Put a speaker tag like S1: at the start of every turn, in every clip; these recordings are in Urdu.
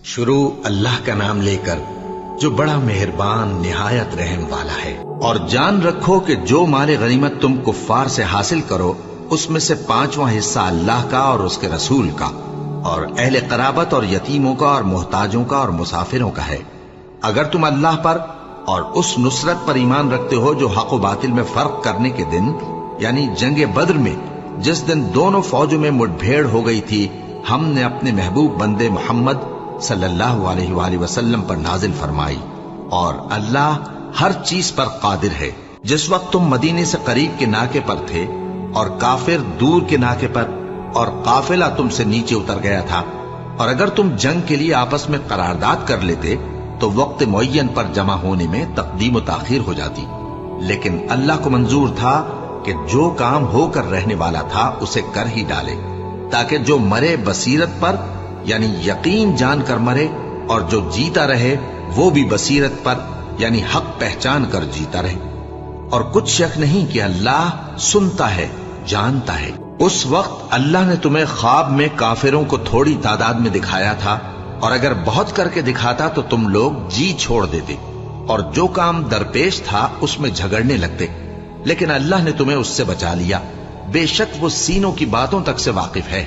S1: شروع اللہ کا نام لے کر جو بڑا مہربان نہایت رحم والا ہے۔ اور جان رکھو کہ جو مال غنیمت تم کفار سے حاصل کرو اس میں سے 5واں حصہ اللہ کا اور اس کے رسول کا اور اہل قرابت اور یتیموں کا اور محتاجوں کا اور مسافروں کا ہے۔ اگر تم اللہ پر اور اس نصرت پر ایمان رکھتے ہو جو حق و باطل میں فرق کرنے کے دن یعنی جنگ بدر میں جس دن دونوں فوجوں میں مٹ بھیڑ ہو گئی تھی ہم نے اپنے محبوب بندے محمد صلی اللہ علیہ وآلہ وسلم پر نازل فرمائی، اور اللہ ہر چیز پر قادر ہے۔ جس وقت تم مدینے سے قریب کے ناکے پر تھے اور کافر دور کے ناکے پر اور قافلہ تم سے نیچے اتر گیا تھا، اور اگر تم جنگ کے لیے آپس میں قرارداد کر لیتے تو وقت معین پر جمع ہونے میں تقدیم و تاخیر ہو جاتی، لیکن اللہ کو منظور تھا کہ جو کام ہو کر رہنے والا تھا اسے کر ہی ڈالے، تاکہ جو مرے بصیرت پر یعنی یقین جان کر مرے، اور جو جیتا رہے وہ بھی بصیرت پر یعنی حق پہچان کر جیتا رہے۔ اور کچھ شک نہیں کہ اللہ سنتا ہے، جانتا ہے۔ اس وقت اللہ نے تمہیں خواب میں کافروں کو تھوڑی تعداد میں دکھایا تھا، اور اگر بہت کر کے دکھاتا تو تم لوگ جی چھوڑ دیتے اور جو کام درپیش تھا اس میں جھگڑنے لگتے، لیکن اللہ نے تمہیں اس سے بچا لیا، بے شک وہ سینوں کی باتوں تک سے واقف ہے۔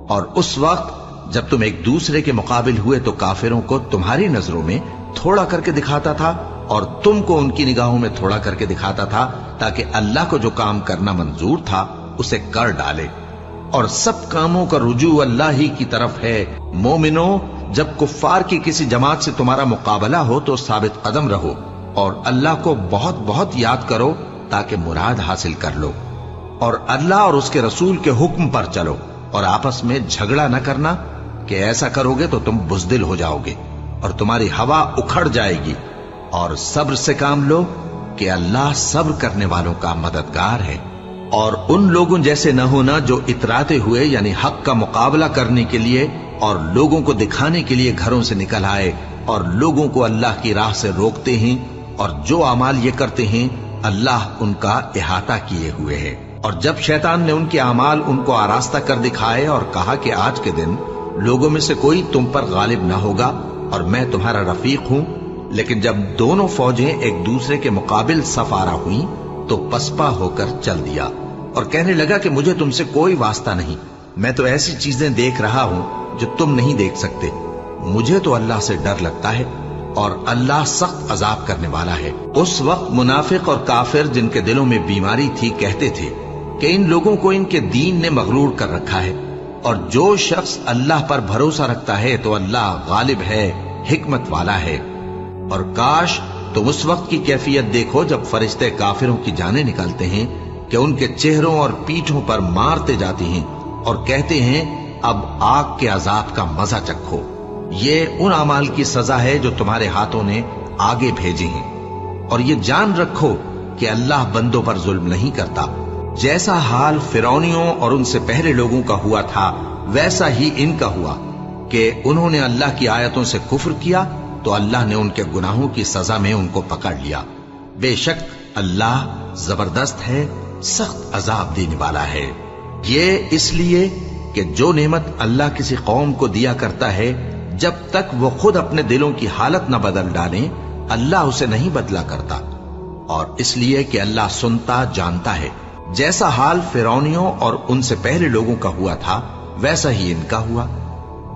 S1: اور اس وقت جب تم ایک دوسرے کے مقابل ہوئے تو کافروں کو تمہاری نظروں میں تھوڑا کر کے دکھاتا تھا اور تم کو ان کی نگاہوں میں تھوڑا کر کے دکھاتا تھا، تاکہ اللہ کو جو کام کرنا منظور تھا اسے کر ڈالے۔ اور سب کاموں کا رجوع اللہ ہی کی طرف ہے۔ مومنو، جب کفار کی کسی جماعت سے تمہارا مقابلہ ہو تو ثابت قدم رہو اور اللہ کو بہت بہت یاد کرو تاکہ مراد حاصل کر لو، اور اللہ اور اس کے رسول کے حکم پر چلو، اور آپس میں جھگڑا نہ کرنا کہ ایسا کرو گے تو تم بزدل ہو جاؤ گے اور تمہاری ہوا اکھڑ جائے گی، اور صبر سے کام لو کہ اللہ صبر کرنے والوں کا مددگار ہے۔ اور ان لوگوں جیسے نہ ہونا جو اتراتے ہوئے یعنی حق کا مقابلہ کرنے کے لیے اور لوگوں کو دکھانے کے لیے گھروں سے نکل آئے اور لوگوں کو اللہ کی راہ سے روکتے ہیں، اور جو اعمال یہ کرتے ہیں اللہ ان کا احاطہ کیے ہوئے ہے۔ اور جب شیطان نے ان کے اعمال ان کو آراستہ کر دکھائے اور کہا کہ آج کے دن لوگوں میں سے کوئی تم پر غالب نہ ہوگا اور میں تمہارا رفیق ہوں، لیکن جب دونوں فوجیں ایک دوسرے کے مقابل صف آرا ہوئیں تو پسپا ہو کر چل دیا اور کہنے لگا کہ مجھے تم سے کوئی واسطہ نہیں، میں تو ایسی چیزیں دیکھ رہا ہوں جو تم نہیں دیکھ سکتے۔ مجھے تو اللہ سے ڈر لگتا ہے اور اللہ سخت عذاب کرنے والا ہے۔ اس وقت منافق اور کافر جن کے دلوں میں بیماری تھی کہتے تھے کہ ان لوگوں کو ان کے دین نے مغرور کر رکھا ہے، اور جو شخص اللہ پر بھروسہ رکھتا ہے تو اللہ غالب ہے، حکمت والا ہے۔ اور کاش تم اس وقت کی کیفیت دیکھو جب فرشتے کافروں کی جانیں نکالتے ہیں کہ ان کے چہروں اور پیٹھوں پر مارتے جاتے ہیں اور کہتے ہیں اب آگ کے عذاب کا مزہ چکھو، یہ ان اعمال کی سزا ہے جو تمہارے ہاتھوں نے آگے بھیجے ہیں۔ اور یہ جان رکھو کہ اللہ بندوں پر ظلم نہیں کرتا۔ جیسا حال فرعونیوں اور ان سے پہلے لوگوں کا ہوا تھا ویسا ہی ان کا ہوا کہ انہوں نے اللہ کی آیتوں سے کفر کیا تو اللہ نے ان کے گناہوں کی سزا میں ان کو پکڑ لیا۔ بے شک اللہ زبردست ہے، سخت عذاب دینے والا ہے۔ یہ اس لیے کہ جو نعمت اللہ کسی قوم کو دیا کرتا ہے جب تک وہ خود اپنے دلوں کی حالت نہ بدل ڈالیں اللہ اسے نہیں بدلا کرتا، اور اس لیے کہ اللہ سنتا جانتا ہے۔ جیسا حال فرعونیوں اور ان سے پہلے لوگوں کا ہوا تھا ویسا ہی ان کا ہوا۔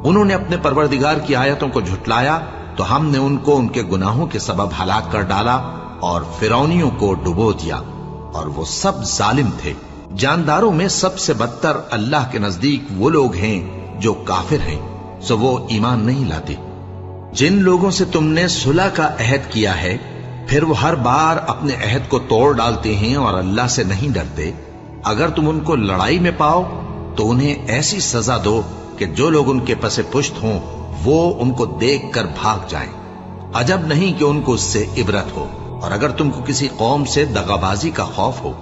S1: انہوں نے اپنے پروردگار کی آیتوں کو جھٹلایا تو ہم نے ان کو ان کے گناہوں کے سبب ہلاک کر ڈالا اور فرعونیوں کو ڈبو دیا، اور وہ سب ظالم تھے۔ جانداروں میں سب سے بدتر اللہ کے نزدیک وہ لوگ ہیں جو کافر ہیں، سو وہ ایمان نہیں لاتے۔ جن لوگوں سے تم نے صلح کا عہد کیا ہے پھر وہ ہر بار اپنے عہد کو توڑ ڈالتے ہیں اور اللہ سے نہیں ڈرتے، اگر تم ان کو لڑائی میں پاؤ تو انہیں ایسی سزا دو کہ جو لوگ ان کے پس پشت ہوں وہ ان کو دیکھ کر بھاگ جائیں۔ عجب نہیں کہ ان کو اس سے عبرت ہو۔ اور اگر تم کو کسی قوم سے دغابازی کا خوف ہو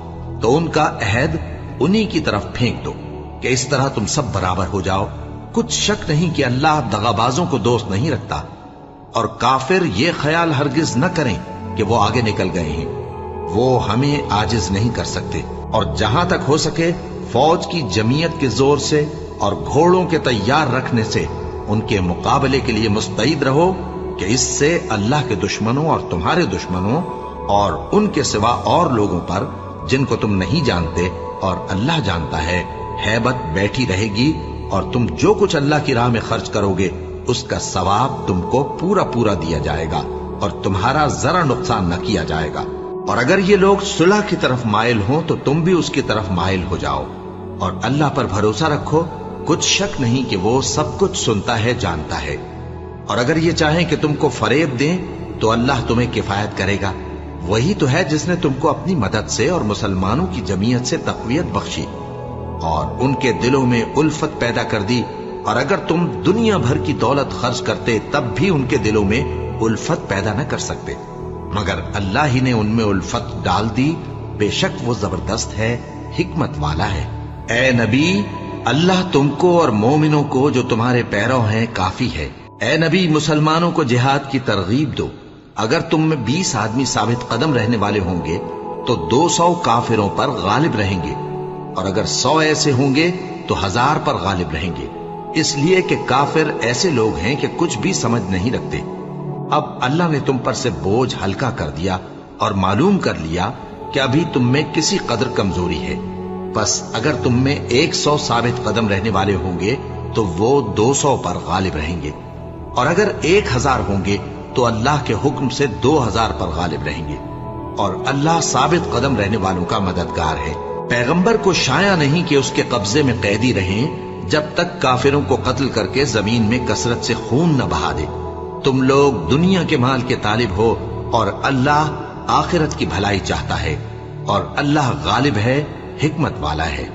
S1: تو ان کا عہد انہی کی طرف پھینک دو کہ اس طرح تم سب برابر ہو جاؤ۔ کچھ شک نہیں کہ اللہ دغابازوں کو دوست نہیں رکھتا، اور کافر یہ خیال ہرگز نہ کریں کہ وہ آگے نکل گئے ہیں، وہ ہمیں عاجز نہیں کر سکتے۔ اور جہاں تک ہو سکے فوج کی جمعیت کے زور سے اور گھوڑوں کے تیار رکھنے سے ان کے مقابلے کے لیے مستعد رہو کہ اس سے اللہ کے دشمنوں اور تمہارے دشمنوں اور ان کے سوا اور لوگوں پر جن کو تم نہیں جانتے اور اللہ جانتا ہے ہیبت بیٹھی رہے گی، اور تم جو کچھ اللہ کی راہ میں خرچ کرو گے اس کا ثواب تم کو پورا پورا دیا جائے گا اور تمہارا ذرا نقصان نہ کیا جائے گا۔ اور اگر یہ لوگ صلح کی طرف مائل ہوں تو تم بھی اس کی طرف مائل ہو جاؤ، اور اللہ پر بھروسہ رکھو، کچھ شک نہیں کہ وہ سب کچھ سنتا ہے، جانتا ہے۔ اور اگر یہ چاہیں کہ تم کو فریب دیں تو اللہ تمہیں کفایت کرے گا، وہی تو ہے جس نے تم کو اپنی مدد سے اور مسلمانوں کی جمعیت سے تقویت بخشی اور ان کے دلوں میں الفت پیدا کر دی، اور اگر تم دنیا بھر کی دولت خرچ کرتے تب بھی ان کے دلوں میں الفت پیدا نہ کر سکتے، مگر اللہ ہی نے ان میں الفت ڈال دی، بے شک وہ زبردست ہے، حکمت والا ہے۔ اے نبی، اللہ تم کو اور مومنوں کو جو تمہارے پیرو ہیں کافی ہے۔ اے نبی، مسلمانوں کو جہاد کی ترغیب دو۔ اگر تم میں 20 آدمی ثابت قدم رہنے والے ہوں گے تو 200 کافروں پر غالب رہیں گے، اور اگر 100 ایسے ہوں گے تو 1000 پر غالب رہیں گے، اس لیے کہ کافر ایسے لوگ ہیں کہ کچھ بھی سمجھ نہیں رکھتے۔ اب اللہ نے تم پر سے بوجھ ہلکا کر دیا اور معلوم کر لیا کہ ابھی تم میں کسی قدر کمزوری ہے، بس اگر تم میں 100 ثابت قدم رہنے والے ہوں گے تو وہ 200 پر غالب رہیں گے، اور اگر 1000 ہوں گے تو اللہ کے حکم سے 2000 پر غالب رہیں گے، اور اللہ ثابت قدم رہنے والوں کا مددگار ہے۔ پیغمبر کو شایع نہیں کہ اس کے قبضے میں قیدی رہیں جب تک کافروں کو قتل کر کے زمین میں کثرت سے خون نہ بہا دے۔ تم لوگ دنیا کے مال کے طالب ہو اور اللہ آخرت کی بھلائی چاہتا ہے، اور اللہ غالب ہے، حکمت والا ہے۔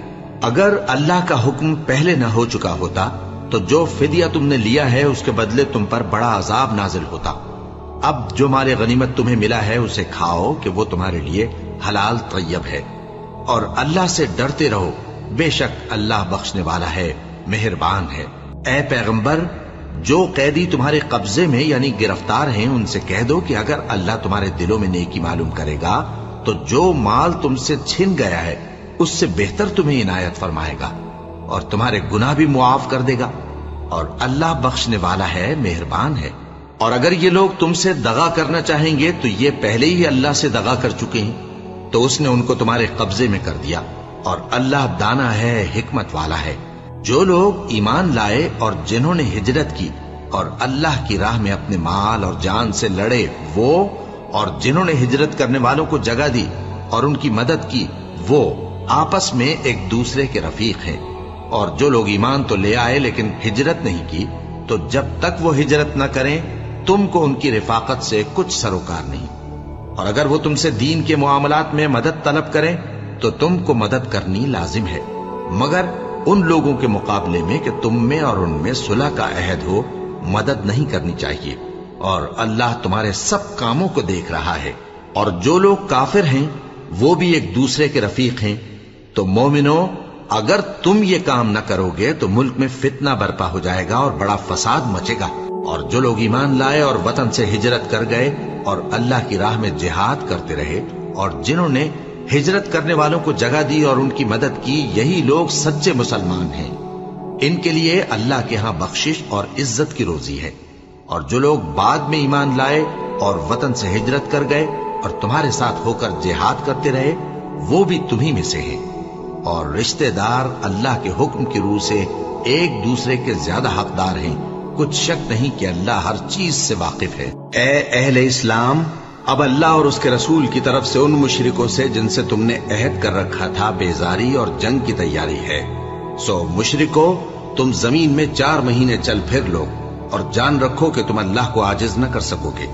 S1: اگر اللہ کا حکم پہلے نہ ہو چکا ہوتا تو جو فدیہ تم نے لیا ہے اس کے بدلے تم پر بڑا عذاب نازل ہوتا۔ اب جو مال غنیمت تمہیں ملا ہے اسے کھاؤ کہ وہ تمہارے لیے حلال طیب ہے، اور اللہ سے ڈرتے رہو، بے شک اللہ بخشنے والا ہے، مہربان ہے۔ اے پیغمبر، جو قیدی تمہارے قبضے میں یعنی گرفتار ہیں ان سے کہہ دو کہ اگر اللہ تمہارے دلوں میں نیکی معلوم کرے گا تو جو مال تم سے چھن گیا ہے اس سے بہتر تمہیں عنایت فرمائے گا اور تمہارے گناہ بھی معاف کر دے گا، اور اللہ بخشنے والا ہے، مہربان ہے۔ اور اگر یہ لوگ تم سے دغا کرنا چاہیں گے تو یہ پہلے ہی اللہ سے دغا کر چکے ہیں، تو اس نے ان کو تمہارے قبضے میں کر دیا، اور اللہ دانا ہے، حکمت والا ہے۔ جو لوگ ایمان لائے اور جنہوں نے ہجرت کی اور اللہ کی راہ میں اپنے مال اور جان سے لڑے، وہ اور جنہوں نے ہجرت کرنے والوں کو جگہ دی اور ان کی مدد کی، وہ آپس میں ایک دوسرے کے رفیق ہیں۔ اور جو لوگ ایمان تو لے آئے لیکن ہجرت نہیں کی، تو جب تک وہ ہجرت نہ کریں تم کو ان کی رفاقت سے کچھ سروکار نہیں، اور اگر وہ تم سے دین کے معاملات میں مدد طلب کریں تو تم کو مدد کرنی لازم ہے، مگر ان لوگوں کے مقابلے میں کہ تم میں اور ان میں صلح کا عہد ہو مدد نہیں کرنی چاہیے، اور اللہ تمہارے سب کاموں کو دیکھ رہا ہے۔ اور جو لوگ کافر ہیں وہ بھی ایک دوسرے کے رفیق ہیں۔ تو مومنو، اگر تم یہ کام نہ کرو گے تو ملک میں فتنہ برپا ہو جائے گا اور بڑا فساد مچے گا۔ اور جو لوگ ایمان لائے اور وطن سے ہجرت کر گئے اور اللہ کی راہ میں جہاد کرتے رہے، اور جنہوں نے ہجرت کرنے والوں کو جگہ دی اور ان کی مدد کی، یہی لوگ سچے مسلمان ہیں، ان کے لیے اللہ کے ہاں بخشش اور عزت کی روزی ہے۔ اور جو لوگ بعد میں ایمان لائے اور وطن سے ہجرت کر گئے اور تمہارے ساتھ ہو کر جہاد کرتے رہے، وہ بھی تمہیں میں سے ہیں، اور رشتہ دار اللہ کے حکم کی روح سے ایک دوسرے کے زیادہ حقدار ہیں، کچھ شک نہیں کہ اللہ ہر چیز سے واقف ہے۔ اے اہل اسلام، اب اللہ اور اس کے رسول کی طرف سے ان مشرکوں سے جن سے تم نے عہد کر رکھا تھا بیزاری اور جنگ کی تیاری ہے۔ سو مشرکو، تم زمین میں 4 مہینے چل پھر لو، اور جان رکھو کہ تم اللہ کو عاجز نہ کر سکو گے،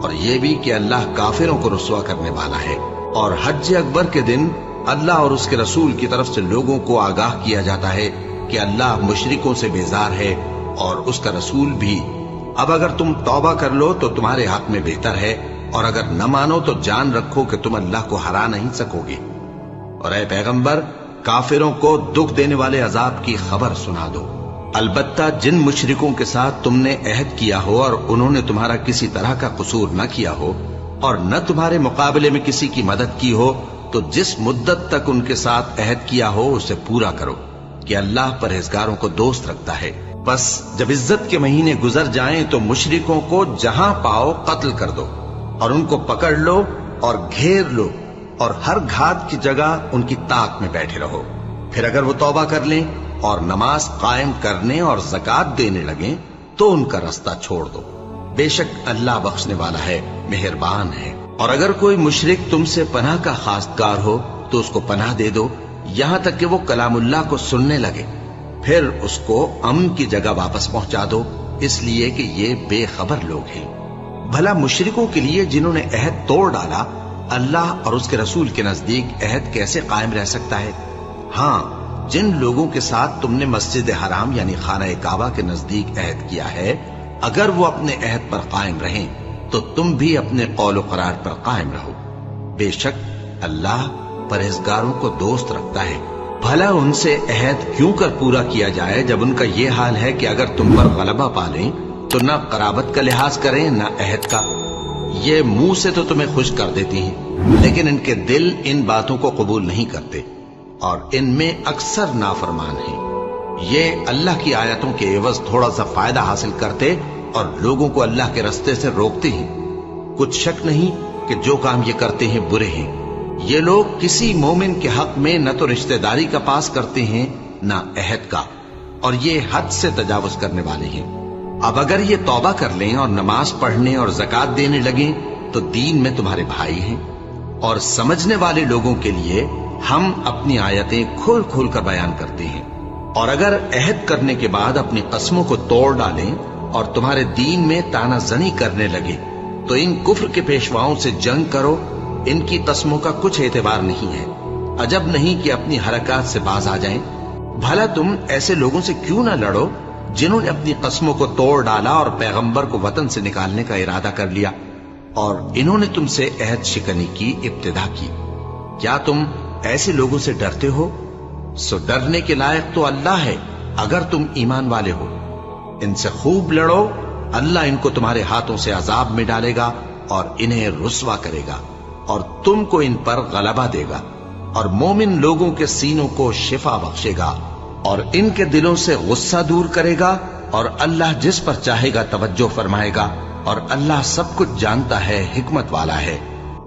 S1: اور یہ بھی کہ اللہ کافروں کو رسوا کرنے والا ہے۔ اور حج اکبر کے دن اللہ اور اس کے رسول کی طرف سے لوگوں کو آگاہ کیا جاتا ہے کہ اللہ مشرکوں سے بیزار ہے اور اس کا رسول بھی۔ اب اگر تم توبہ کر لو تو تمہارے حق میں بہتر ہے، اور اگر نہ مانو تو جان رکھو کہ تم اللہ کو ہرا نہیں سکو گے۔ اور اے پیغمبر، کافروں کو دکھ دینے والے عذاب کی خبر سنا دو۔ البتہ جن مشرکوں کے ساتھ تم نے عہد کیا ہو اور انہوں نے تمہارا کسی طرح کا قصور نہ کیا ہو اور نہ تمہارے مقابلے میں کسی کی مدد کی ہو، تو جس مدت تک ان کے ساتھ عہد کیا ہو اسے پورا کرو، کہ اللہ پرہیزگاروں کو دوست رکھتا ہے۔ بس جب عزت کے مہینے گزر جائیں تو مشرکوں کو جہاں پاؤ قتل کر دو اور ان کو پکڑ لو اور گھیر لو اور ہر گھات کی جگہ ان کی طاق میں بیٹھے رہو. پھر اگر وہ توبہ کر لیں اور نماز قائم کرنے اور زکات دینے لگیں تو ان کا رستہ چھوڑ دو. بے شک اللہ بخشنے والا ہے، مہربان ہے. اور اگر کوئی مشرک تم سے پناہ کا خواستگار ہو تو اس کو پناہ دے دو یہاں تک کہ وہ کلام اللہ کو سننے لگے، پھر اس کو امن کی جگہ واپس پہنچا دو، اس لیے کہ یہ بے خبر لوگ ہیں. بھلا مشرکوں کے لیے جنہوں نے عہد توڑ ڈالا اللہ اور اس کے رسول کے نزدیک عہد کیسے قائم رہ سکتا ہے؟ ہاں، جن لوگوں کے ساتھ تم نے مسجد حرام یعنی خانہ کعبہ کے نزدیک عہد کیا ہے، اگر وہ اپنے عہد پر قائم رہیں تو تم بھی اپنے قول و قرار پر قائم رہو. بے شک اللہ پرہیزگاروں کو دوست رکھتا ہے. بھلا ان سے عہد کیوں کر پورا کیا جائے جب ان کا یہ حال ہے کہ اگر تم پر غلبہ پالیں تو نہ قرابت کا لحاظ کریں نہ عہد کا. یہ منہ سے تو تمہیں خوش کر دیتی ہیں لیکن ان کے دل ان باتوں کو قبول نہیں کرتے اور ان میں اکثر نافرمان ہیں. یہ اللہ کی آیتوں کے عوض تھوڑا سا فائدہ حاصل کرتے اور لوگوں کو اللہ کے رستے سے روکتے ہیں. کچھ شک نہیں کہ جو کام یہ کرتے ہیں برے ہیں. یہ لوگ کسی مومن کے حق میں نہ تو رشتہ داری کا پاس کرتے ہیں نہ عہد کا، اور یہ حد سے تجاوز کرنے والے ہیں. اب اگر یہ توبہ کر لیں اور نماز پڑھنے اور زکات دینے لگیں تو دین میں تمہارے بھائی ہیں. اور سمجھنے والے لوگوں کے لیے ہم اپنی آیتیں کھول کھول کر بیان کرتے ہیں. اور اگر عہد کرنے کے بعد اپنی قسموں کو توڑ ڈالیں اور تمہارے دین میں تانا زنی کرنے لگے تو ان کفر کے پیشواؤں سے جنگ کرو. ان کی قسموں کا کچھ اعتبار نہیں ہے. عجب نہیں کہ اپنی حرکات سے باز آ جائیں. بھلا تم ایسے لوگوں سے کیوں نہ لڑو جنہوں نے اپنی قسموں کو توڑ ڈالا اور پیغمبر کو وطن سے نکالنے کا ارادہ کر لیا اور انہوں نے تم سے عہد شکنی کی ابتدا کی. کیا تم ایسے لوگوں سے ڈرتے ہو؟ سو ڈرنے کے لائق تو اللہ ہے اگر تم ایمان والے ہو. ان سے خوب لڑو، اللہ ان کو تمہارے ہاتھوں سے عذاب میں ڈالے گا اور انہیں رسوا کرے گا اور تم کو ان پر غلبہ دے گا اور مومن لوگوں کے سینوں کو شفا بخشے گا اور ان کے دلوں سے غصہ دور کرے گا اور اللہ جس پر چاہے گا توجہ فرمائے گا اور اللہ سب کچھ جانتا ہے، حکمت والا ہے.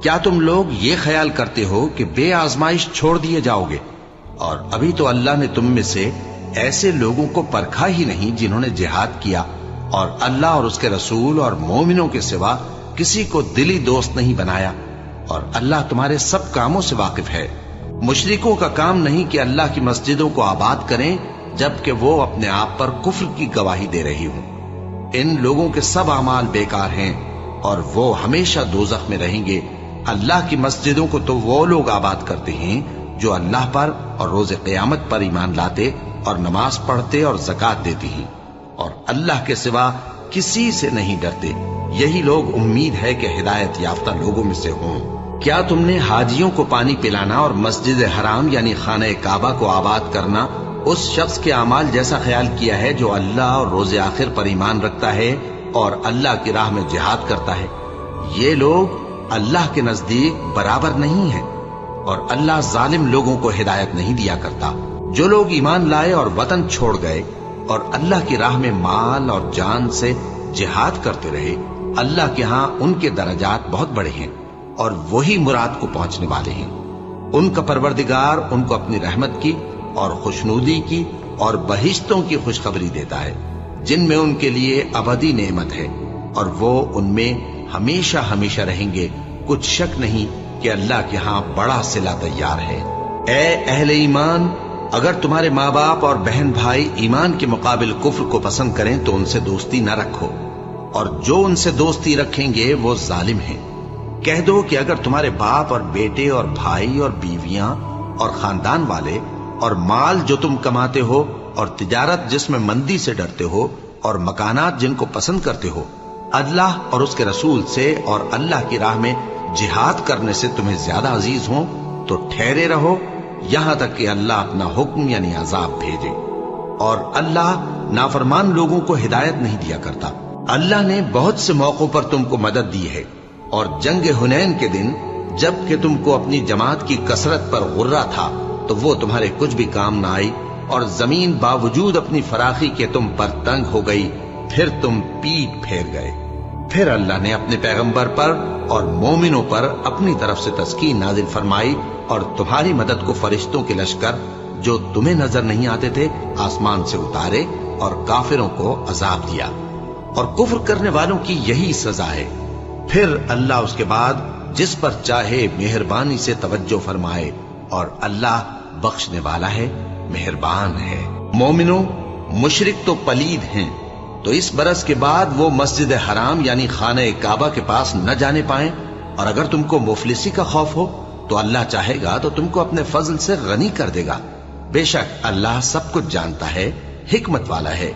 S1: کیا تم لوگ یہ خیال کرتے ہو کہ بے آزمائش چھوڑ دیے جاؤ گے؟ اور ابھی تو اللہ نے تم میں سے ایسے لوگوں کو پرکھا ہی نہیں جنہوں نے جہاد کیا اور اللہ اور اس کے رسول اور مومنوں کے سوا کسی کو دلی دوست نہیں بنایا، اور اللہ تمہارے سب کاموں سے واقف ہے. مشرکوں کا کام نہیں کہ اللہ کی مسجدوں کو آباد کریں جبکہ وہ اپنے آپ پر کفر کی گواہی دے رہی ہوں. ان لوگوں کے سب اعمال بیکار ہیں اور وہ ہمیشہ دوزخ میں رہیں گے. اللہ کی مسجدوں کو تو وہ لوگ آباد کرتے ہیں جو اللہ پر اور روز قیامت پر ایمان لاتے اور نماز پڑھتے اور زکات دیتے ہیں اور اللہ کے سوا کسی سے نہیں ڈرتے. یہی لوگ امید ہے کہ ہدایت یافتہ لوگوں میں سے ہوں. کیا تم نے حاجیوں کو پانی پلانا اور مسجد حرام یعنی خانہ کعبہ کو آباد کرنا اس شخص کے اعمال جیسا خیال کیا ہے جو اللہ اور روز آخر پر ایمان رکھتا ہے اور اللہ کی راہ میں جہاد کرتا ہے؟ یہ لوگ اللہ کے نزدیک برابر نہیں ہیں اور اللہ ظالم لوگوں کو ہدایت نہیں دیا کرتا. جو لوگ ایمان لائے اور وطن چھوڑ گئے اور اللہ کی راہ میں مال اور جان سے جہاد کرتے رہے، اللہ کے ہاں ان کے درجات بہت بڑے ہیں اور وہی مراد کو پہنچنے والے ہیں. ان کا پروردگار ان کو اپنی رحمت کی اور خوشنودی کی اور بہشتوں کی خوشخبری دیتا ہے جن میں ان کے لیے ابدی نعمت ہے اور وہ ان میں ہمیشہ ہمیشہ رہیں گے. کچھ شک نہیں کہ اللہ کے ہاں بڑا صلہ تیار ہے. اے اہل ایمان، اگر تمہارے ماں باپ اور بہن بھائی ایمان کے مقابل کفر کو پسند کریں تو ان سے دوستی نہ رکھو، اور جو ان سے دوستی رکھیں گے وہ ظالم ہیں. کہہ دو کہ اگر تمہارے باپ اور بیٹے اور بھائی اور بیویاں اور خاندان والے اور مال جو تم کماتے ہو اور تجارت جس میں مندی سے ڈرتے ہو اور مکانات جن کو پسند کرتے ہو اللہ اور اس کے رسول سے اور اللہ کی راہ میں جہاد کرنے سے تمہیں زیادہ عزیز ہوں تو ٹھہرے رہو یہاں تک کہ اللہ اپنا حکم یعنی عذاب بھیجے. اور اللہ نافرمان لوگوں کو ہدایت نہیں دیا کرتا. اللہ نے بہت سے موقعوں پر تم کو مدد دی ہے، اور جنگ حنین کے دن جب کہ تم کو اپنی جماعت کی کثرت پر غرہ تھا تو وہ تمہارے کچھ بھی کام نہ آئی اور زمین باوجود اپنی فراخی کے تم پر تنگ ہو گئی، پھر تم پیٹ پھیر گئے۔ پھر اللہ نے اپنے پیغمبر پر اور مومنوں پر اپنی طرف سے تسکین نازل فرمائی اور تمہاری مدد کو فرشتوں کے لشکر جو تمہیں نظر نہیں آتے تھے آسمان سے اتارے اور کافروں کو عذاب دیا، اور کفر کرنے والوں کی یہی سزا ہے۔ پھر اللہ اس کے بعد جس پر چاہے مہربانی سے توجہ فرمائے، اور اللہ بخشنے والا ہے، مہربان ہے۔ مومنوں، مشرک تو پلید ہیں، تو اس برس کے بعد وہ مسجد حرام یعنی خانہ کعبہ کے پاس نہ جانے پائیں، اور اگر تم کو مفلسی کا خوف ہو تو اللہ چاہے گا تو تم کو اپنے فضل سے غنی کر دے گا۔ بے شک اللہ سب کچھ جانتا ہے، حکمت والا ہے۔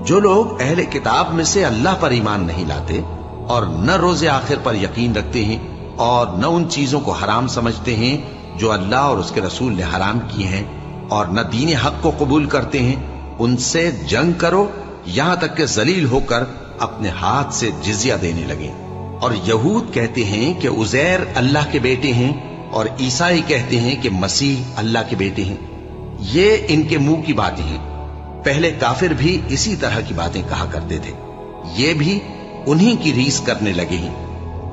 S1: جو لوگ اہل کتاب میں سے اللہ پر ایمان نہیں لاتے اور نہ روز آخر پر یقین رکھتے ہیں اور نہ ان چیزوں کو حرام سمجھتے ہیں جو اللہ اور اس کے رسول نے حرام کیے ہیں، اور نہ دین حق کو قبول کرتے ہیں، ان سے جنگ کرو یہاں تک کہ ذلیل ہو کر اپنے ہاتھ سے جزیہ دینے لگیں۔ اور یہود کہتے ہیں کہ عزیر اللہ کے بیٹے ہیں، اور عیسائی کہتے ہیں کہ مسیح اللہ کے بیٹے ہیں۔ یہ ان کے منہ کی باتیں ہیں، پہلے کافر بھی اسی طرح کی باتیں کہا کرتے تھے، یہ بھی انہی کی ریس کرنے لگے ہیں۔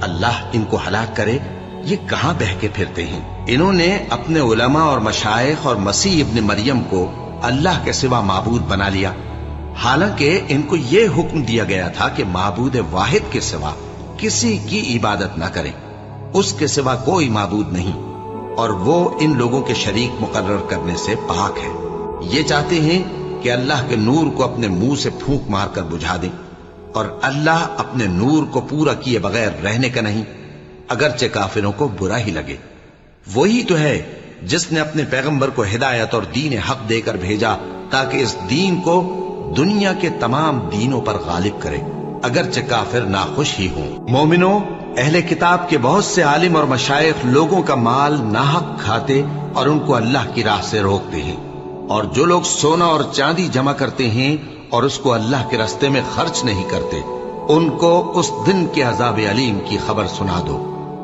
S1: اللہ ان کو ہلاک کرے، یہ کہاں بہکے پھرتے ہیں۔ انہوں نے اپنے علماء اور مشائخ اور مسیح ابن مریم کو اللہ کے سوا معبود بنا لیا، حالانکہ ان کو یہ حکم دیا گیا تھا کہ معبود واحد کے سوا کسی کی عبادت نہ کریں، اس کے سوا کوئی معبود نہیں، اور وہ ان لوگوں کے شریک مقرر کرنے سے پاک ہے۔ یہ چاہتے ہیں کہ اللہ کے نور کو اپنے منہ سے پھونک مار کر بجھا دیں، اور اللہ اپنے نور کو پورا کیے بغیر رہنے کا نہیں، اگرچہ کافروں کو برا ہی لگے۔ وہی تو ہے جس نے اپنے پیغمبر کو ہدایت اور دین حق دے کر بھیجا تاکہ اس دین کو دنیا کے تمام دینوں پر غالب کرے، اگرچہ کافر ناخوش ہی ہوں۔ مومنوں، اہل کتاب کے بہت سے عالم اور مشائخ لوگوں کا مال ناحق کھاتے اور ان کو اللہ کی راہ سے روکتے ہیں، اور جو لوگ سونا اور چاندی جمع کرتے ہیں اور اس کو اللہ کے راستے میں خرچ نہیں کرتے، ان کو اس دن کے عذاب علیم کی خبر سنا دو،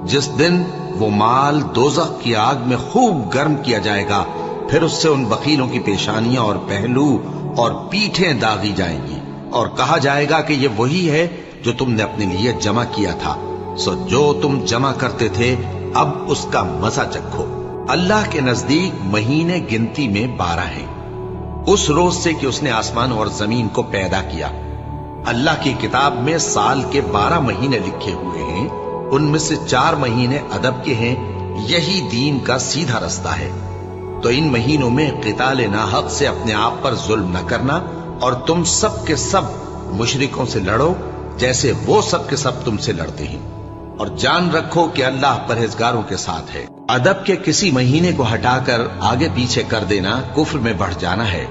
S1: جس دن وہ مال دوزخ کی آگ میں خوب گرم کیا جائے گا، پھر اس سے ان بخیلوں کی پیشانیاں اور پہلو اور پیٹھیں داغی جائیں گی، اور کہا جائے گا کہ یہ وہی ہے جو تم نے اپنے لیے جمع کیا تھا، سو جو تم جمع کرتے تھے اب اس کا مزہ چکھو۔ اللہ کے نزدیک مہینے گنتی میں 12 ہیں، اس روز سے کہ اس نے آسمان اور زمین کو پیدا کیا۔ اللہ کی کتاب میں سال کے 12 مہینے لکھے ہوئے ہیں، ان میں سے 4 مہینے ادب کے ہیں، یہی دین کا سیدھا رستہ ہے۔ تو ان مہینوں میں قتال ناحق سے اپنے آپ پر ظلم نہ کرنا، اور تم سب کے سب مشرکوں سے لڑو جیسے وہ سب کے سب تم سے لڑتے ہیں، اور جان رکھو کہ اللہ پرہیزگاروں کے ساتھ ہے۔ ادب کے کسی مہینے کو ہٹا کر آگے پیچھے کر دینا کفر میں بڑھ جانا ہے،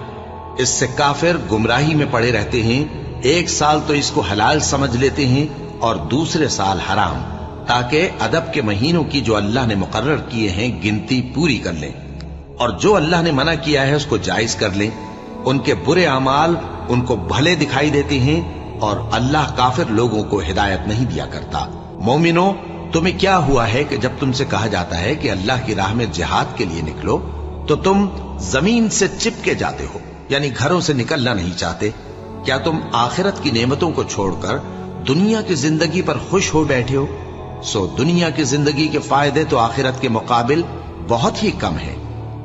S1: اس سے کافر گمراہی میں پڑے رہتے ہیں۔ ایک سال تو اس کو حلال سمجھ لیتے ہیں اور دوسرے سال حرام، تاکہ ادب کے مہینوں کی جو اللہ نے مقرر کیے ہیں گنتی پوری کر لیں، اور جو اللہ نے منع کیا ہے اس کو جائز کر لیں۔ ان کے برے اعمال ان کو بھلے دکھائی دیتے ہیں، اور اللہ کافر لوگوں کو ہدایت نہیں دیا کرتا۔ مومنوں، تمہیں کیا ہوا ہے کہ جب تم سے کہا جاتا ہے کہ اللہ کی راہ میں جہاد کے لیے نکلو تو تم زمین سے چپکے جاتے ہو، یعنی گھروں سے نکلنا نہیں چاہتے؟ کیا تم آخرت کی نعمتوں کو چھوڑ کر دنیا کی زندگی پر خوش ہو بیٹھے ہو؟ سو دنیا کی زندگی کے فائدے تو آخرت کے مقابل بہت ہی کم ہے۔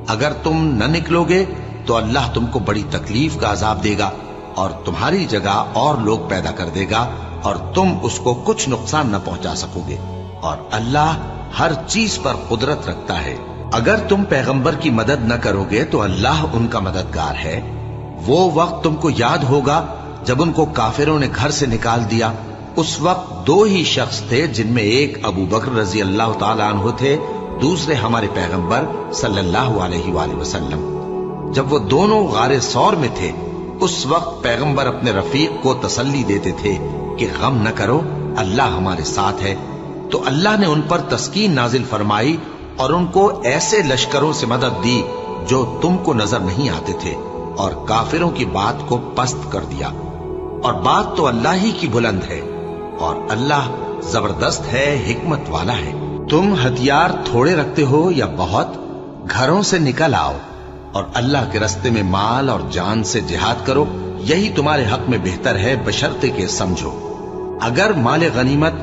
S1: اگر تم نہ نکلو گے تو اللہ تم کو بڑی تکلیف کا عذاب دے گا، اور تمہاری جگہ اور لوگ پیدا کر دے گا، اور تم اس کو کچھ نقصان نہ پہنچا سکو گے، اور اللہ ہر چیز پر قدرت رکھتا ہے۔ اگر تم پیغمبر کی مدد نہ کرو گے تو اللہ ان کا مددگار ہے۔ وہ وقت تم کو یاد ہوگا جب ان کو کافروں نے گھر سے نکال دیا، اس وقت 2 ہی شخص تھے، جن میں ایک ابو بکر رضی اللہ تعالیٰ عنہ تھے، دوسرے ہمارے پیغمبر صلی اللہ علیہ وآلہ وسلم۔ جب وہ دونوں غار ثور میں تھے، اس وقت پیغمبر اپنے رفیق کو تسلی دیتے تھے کہ غم نہ کرو، اللہ ہمارے ساتھ ہے۔ تو اللہ نے ان پر تسکین نازل فرمائی اور ان کو ایسے لشکروں سے مدد دی جو تم کو نظر نہیں آتے تھے، اور کافروں کی بات کو پست کر دیا۔ اور بات تو اللہ ہی کی بلند ہے، اور اللہ زبردست ہے، حکمت والا ہے۔ تم ہتھیار تھوڑے رکھتے ہو یا بہت، گھروں سے نکل آؤ اور اللہ کے راستے میں مال اور جان سے جہاد کرو، یہی تمہارے حق میں بہتر ہے، بشرطے کہ سمجھو۔ اگر مال غنیمت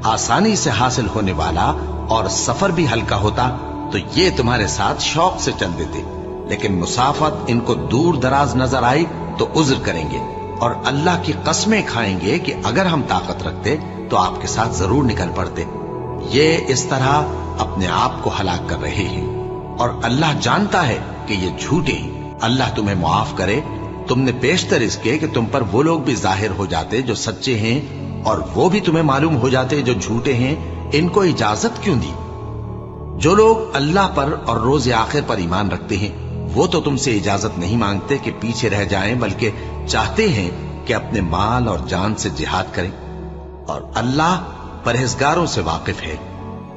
S1: آسانی سے حاصل ہونے والا اور سفر بھی ہلکا ہوتا تو یہ تمہارے ساتھ شوق سے چل دیتے، لیکن مسافت ان کو دور دراز نظر آئی تو عذر کریں گے اور اللہ کی قسمیں کھائیں گے کہ اگر ہم طاقت رکھتے تو آپ کے ساتھ ضرور نکل پڑتے۔ یہ اس طرح اپنے آپ کو ہلاک کر رہے ہیں اور اللہ جانتا ہے کہ یہ جھوٹے ہیں۔ اللہ تمہیں معاف کرے، تم نے پیشتر اس کے کہ تم پر وہ لوگ بھی ظاہر ہو جاتے جو سچے ہیں اور وہ بھی تمہیں معلوم ہو جاتے جو جھوٹے ہیں، ان کو اجازت کیوں دی؟ جو لوگ اللہ پر اور روز آخر پر ایمان رکھتے ہیں وہ تو تم سے اجازت نہیں مانگتے کہ پیچھے رہ جائیں، بلکہ چاہتے ہیں کہ اپنے مال اور جان سے جہاد کریں، اور اللہ پرہیزگاروں سے واقف ہے۔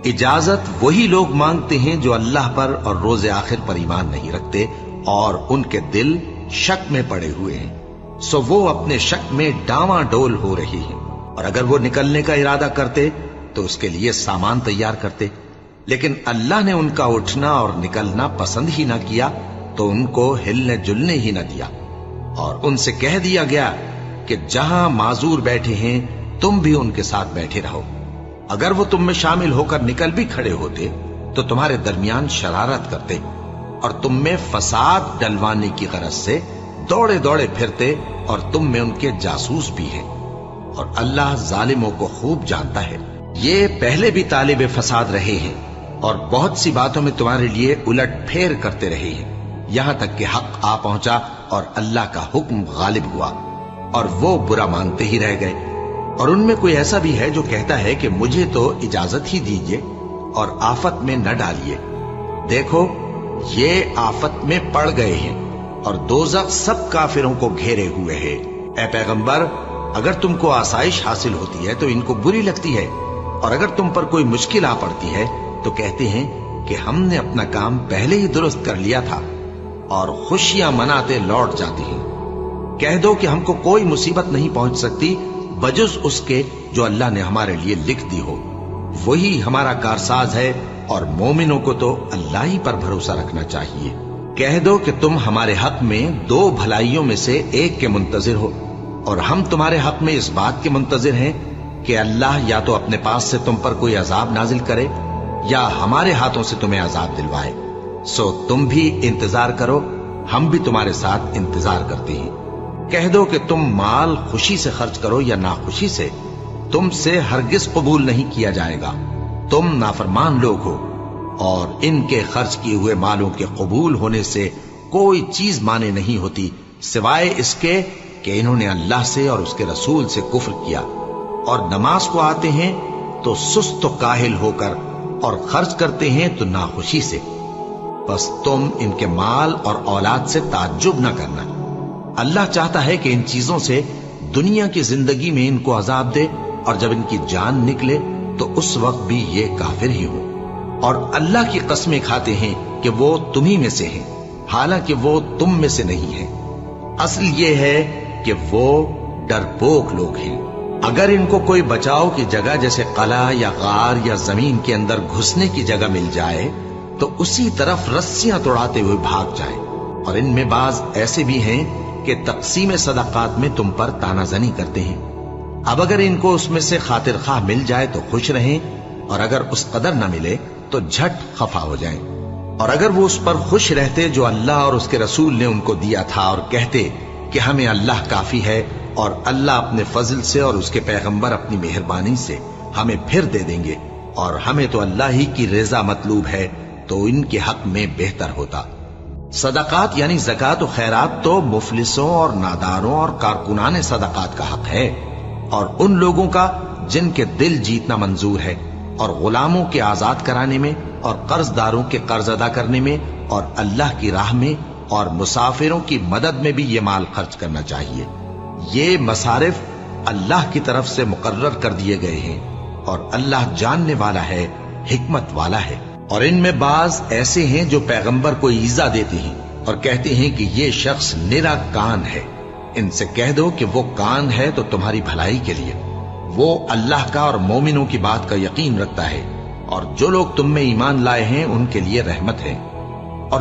S1: اجازت وہی لوگ مانگتے ہیں جو اللہ پر اور روز آخر پر ایمان نہیں رکھتے اور ان کے دل شک میں پڑے ہوئے ہیں، سو وہ اپنے شک میں ڈاواں ڈول ہو رہی ہیں، اور اگر وہ نکلنے کا ارادہ کرتے تو اس کے لیے سامان تیار کرتے، لیکن اللہ نے ان کا اٹھنا اور نکلنا پسند ہی نہ کیا تو ان کو ہلنے جلنے ہی نہ دیا، اور ان سے کہہ دیا گیا کہ جہاں معذور بیٹھے ہیں تم بھی ان کے ساتھ بیٹھے رہو۔ اگر وہ تم میں شامل ہو کر نکل بھی کھڑے ہوتے تو تمہارے درمیان شرارت کرتے اور تم میں فساد ڈلوانے کی غرض سے دوڑے دوڑے پھرتے، اور تم میں ان کے جاسوس بھی ہیں، اور اللہ ظالموں کو خوب جانتا ہے۔ یہ پہلے بھی طالب فساد رہے ہیں اور بہت سی باتوں میں تمہارے لیے الٹ پھیر کرتے رہے ہیں، یہاں تک کہ حق آ پہنچا اور اللہ کا حکم غالب ہوا اور وہ برا مانتے ہی رہ گئے۔ اور ان میں کوئی ایسا بھی ہے جو کہتا ہے کہ مجھے تو اجازت ہی دیجیے اور آفت میں نہ ڈالیے۔ دیکھو یہ آفت میں پڑ گئے ہیں اور دوزخ سب کافروں کو گھیرے ہوئے ہے۔ اے پیغمبر، اگر تم کو آسائش حاصل ہوتی ہے تو ان کو بری لگتی ہے، اور اگر تم پر کوئی مشکل آ پڑتی ہے تو کہتے ہیں کہ ہم نے اپنا کام پہلے ہی درست کر لیا تھا، اور خوشیاں مناتے لوٹ جاتی ہیں۔ کہہ دو کہ ہم کو کوئی مصیبت نہیں پہنچ سکتی بجز اس کے جو اللہ نے ہمارے لیے لکھ دی ہو، وہی ہمارا کارساز ہے، اور مومنوں کو تو اللہ ہی پر بھروسہ رکھنا چاہیے۔ کہہ دو کہ تم ہمارے حق میں دو بھلائیوں میں سے ایک کے منتظر ہو، اور ہم تمہارے حق میں اس بات کے منتظر ہیں کہ اللہ یا تو اپنے پاس سے تم پر کوئی عذاب نازل کرے یا ہمارے ہاتھوں سے تمہیں عذاب دلوائے، سو تم بھی انتظار کرو، ہم بھی تمہارے ساتھ انتظار کرتے ہیں۔ کہہ دو کہ تم مال خوشی سے خرچ کرو یا ناخوشی سے، تم سے ہرگز قبول نہیں کیا جائے گا، تم نافرمان لوگ ہو، اور ان کے خرچ کیے ہوئے مالوں کے قبول ہونے سے کوئی چیز مانے نہیں ہوتی سوائے اس کے کہ انہوں نے اللہ سے اور اس کے رسول سے کفر کیا، اور نماز کو آتے ہیں تو سست و کاہل ہو کر، اور خرچ کرتے ہیں تو ناخوشی سے۔ بس تم ان کے مال اور اولاد سے تعجب نہ کرنا، اللہ چاہتا ہے کہ ان چیزوں سے دنیا کی زندگی میں ان کو عذاب دے، اور جب ان کی جان نکلے تو اس وقت بھی یہ کافر ہی ہوں، اور اللہ کی قسمیں کھاتے ہیں کہ وہ تمہیں میں سے ہیں، حالانکہ وہ تم میں سے نہیں ہیں۔ اصل یہ ہے کہ وہ ڈرپوک لوگ ہیں۔ اگر ان کو کوئی بچاؤ کی جگہ جیسے قلعہ یا غار یا زمین کے اندر گھسنے کی جگہ مل جائے تو اسی طرف رسیاں توڑاتے ہوئے بھاگ جائیں، اور ان میں بعض ایسے بھی ہیں کہ تقسیم صدقات میں تم پر تانا زنی کرتے ہیں۔ اب اگر ان کو اس میں سے خاطر خواہ مل جائے تو خوش رہیں، اور اگر اس قدر نہ ملے تو جھٹ خفا ہو جائیں، اور اگر وہ اس پر خوش رہتے جو اللہ اور اس کے رسول نے ان کو دیا تھا، اور کہتے کہ ہمیں اللہ کافی ہے، اور اللہ اپنے فضل سے اور اس کے پیغمبر اپنی مہربانی سے ہمیں پھر دے دیں گے، اور ہمیں تو اللہ ہی کی رضا مطلوب ہے، تو ان کے حق میں بہتر ہوتا۔ صدقات یعنی زکوٰۃ و خیرات تو مفلسوں اور ناداروں اور کارکنان صدقات کا حق ہے، اور ان لوگوں کا جن کے دل جیتنا منظور ہے، اور غلاموں کے آزاد کرانے میں، اور قرض داروں کے قرض ادا کرنے میں، اور اللہ کی راہ میں، اور مسافروں کی مدد میں بھی یہ مال خرچ کرنا چاہیے۔ یہ مصارف اللہ کی طرف سے مقرر کر دیے گئے ہیں، اور اللہ جاننے والا ہے، حکمت والا ہے۔ اور ان میں بعض ایسے ہیں جو پیغمبر کو ایذا دیتے ہیں اور کہتے ہیں کہ یہ شخص نرا کان ہے۔ ان سے کہہ دو کہ وہ کان ہے تو تمہاری بھلائی کے لیے، وہ اللہ کا اور مومنوں کی بات کا یقین رکھتا ہے، اور جو لوگ تم میں ایمان لائے ہیں ان کے لیے رحمت ہے۔ اور